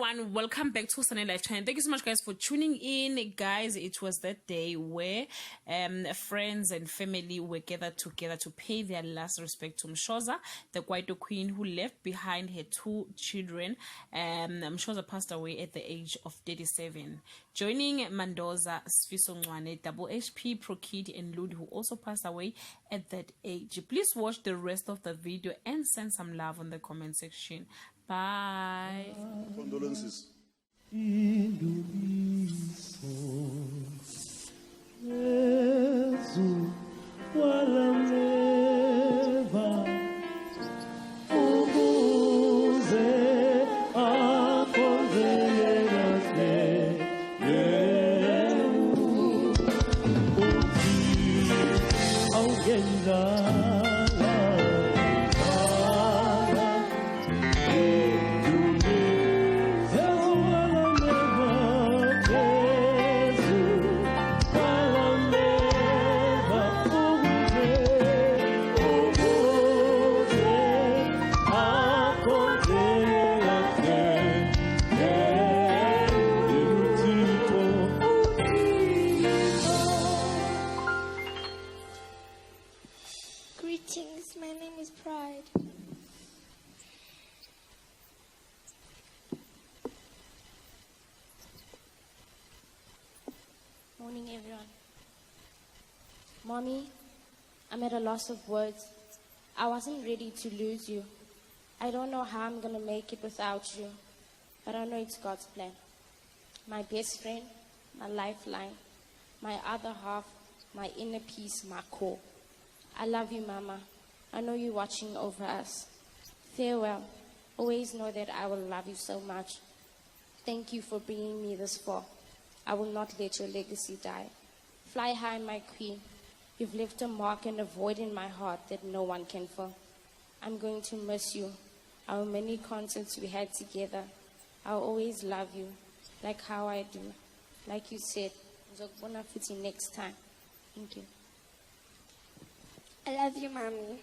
everyone, welcome back to Sunny Life Channel. Thank you so much, guys, for tuning in. Guys, it was that day where friends and family were gathered together to pay their last respect to Mshoza, the Kwaito queen who left behind her 2 children. Mshoza passed away at the age of 37. Joining Mandoza, Sfiso Ngwane, Double HP, Pro Kid, and Ludi, who also passed away at that age. Please watch the rest of the video and send some love on the comment section. Bye. Condolences. Greetings, my name is Pride. Morning, everyone. Mommy, I'm at a loss of words. I wasn't ready to lose you. I don't know how I'm going to make it without you, but I know it's God's plan. My best friend, my lifeline, my other half, my inner peace, my core. I love you, Mama. I know you're watching over us. Farewell. Always know that I will love you so much. Thank you for bringing me this far. I will not let your legacy die. Fly high, my queen. You've left a mark and a void in my heart that no one can fill. I'm going to miss you. Our many concerts we had together. I'll always love you, like how I do. Like you said, next time. Thank you. I love you, Mommy.